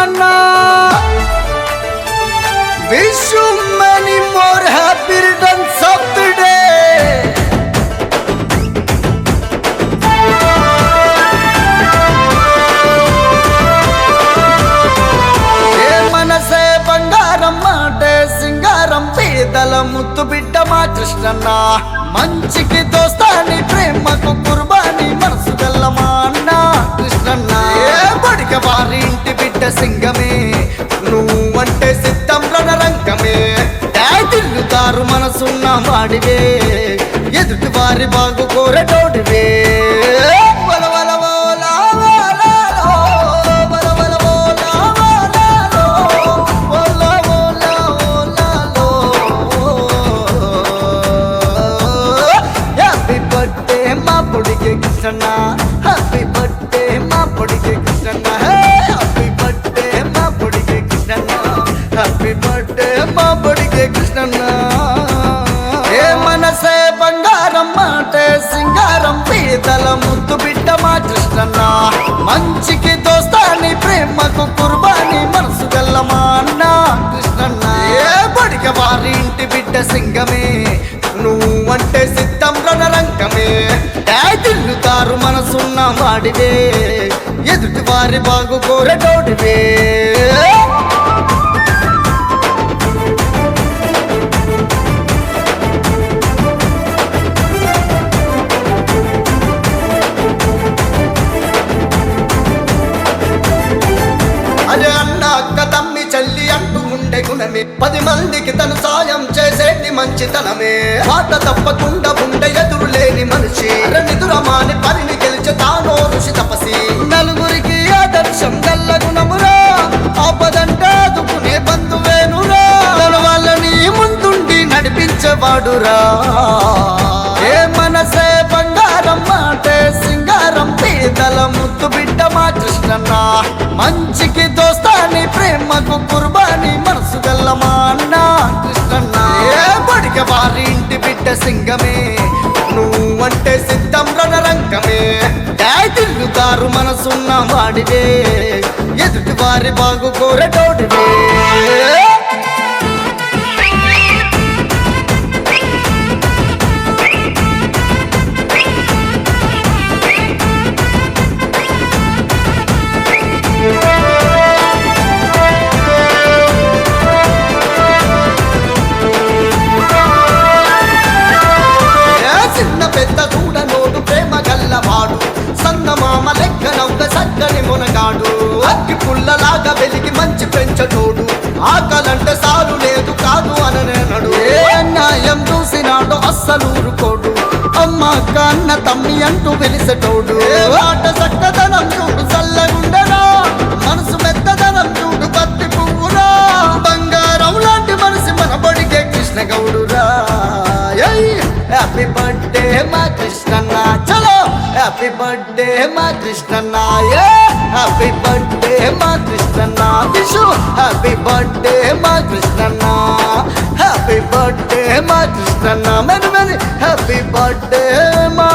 కృష్ణన్న. Wish you many more happy returns of the day. ఏ మనసే బంగారం మాటే సింగారం పేదల ముద్దు బిడ్డ మా కృష్ణన్న. మంచికి దోస్తాని ప్రేమకు కుర్బాని మనసు గల్ల మా అన్న కృష్ణన్న. ఏ బడిక వారి ఇంటి బిడ్డ సింగమే నువ్వంటే సిద్ధం రణరంగమే. తిల్లుతారు మనసున్న వాడివే ఎదుటి వారి బాగు కోరటోడివే. కృష్ణన్న హ్యాపీ బర్త్డే మా పొడిగే కృష్ణన్న. హ్యాపీ బర్త్డే మా పొడిగే కృష్ణన్న. హ్యాపీ బర్త్డే మా పొడిగే కృష్ణన్న. ఏ మనసే బంగారం మాటే సింగారం పేదల ముద్దు బిడ్డ మా కృష్ణన్న. మంచికి దోస్తాని ప్రేమకు కుర్బాని మనసు గల్ల మా అన్న కృష్ణన్న. ఏ బడిక వారి ఇంటి బిడ్డ సింగమే నువ్వంటే సిద్ధం రణరంగమే. తిల్లుతారు మనసున్న వాడివే ఎదుటి వారి బాగు కోరటోడివే. అదే అన్న అక్క తమ్మి చెల్లి అంటూ ఉండే గుణమే 10 మందికి తను సాయం చేసేటి మంచితనమే. మాట తప్పకుండా ఉండే ఎదురు లేని మనిషి నిదురమాని పనిని గెలిచే తానో ఋషి తపసి. నలుగురికి ఆదర్శం గల్ల గుణమురా ఆపదంటే అదుకునే బంధువేనురా. తన వాళ్ళని ముందుండి నడిపించేవాడురా. ఏ మనసే బంగారం మాటే సింగారం పేదల ముద్దు బిడ్డ మా కృష్ణన్న. మంచికి దోస్తాని ప్రేమకు కుర్బాని మనసు గల్ల మా అన్న కృష్ణన్న. ఏ బడిక వారి ఇంటి బిడ్డ సింగమే నువ్వంటే సిద్ధం రణరంగమే. తిల్లుతారు మనసున్న వాడివే ఎదుటి వారి బాగు కోరటోడివే. పెద్ద చూడనోడు ప్రేమ గల్లవాడు సంగమామ లెక్క నవ్వ సక్కని మునగాడు. అగ్గి పుల్లలాగా వెలిగి మంచి పెంచటోడు ఆకలంటే సాలు లేదు కాదు అననేనడు. ఏ అన్యాయం చూసినాడు అస్సలు ఊరుకోడు అమ్మ అన్న తమ్మి అంటూ వెలిసటోడు. ఆట చక్కదనం చూడు చల్లగుండరా మనసు మెత్తదనం చూడు పత్తి పువ్వురా. బంగారం లాంటి మనసు మన బడిగే కృష్ణ గౌడురా. హ్యాపీ బర్త్డే మా కృష్ణన్న. చలో హ్యాపీ బర్త్డే మా కృష్ణన్న. హ్యాపీ బర్త్డే మా కృష్ణన్న. విషు హ్యాపీ బర్త్డే మా కృష్ణన్న. హ్యాపీ బర్త్డే మా కృష్ణన్న. మెనీ మెనీ హ్యాపీ బర్త్డే మా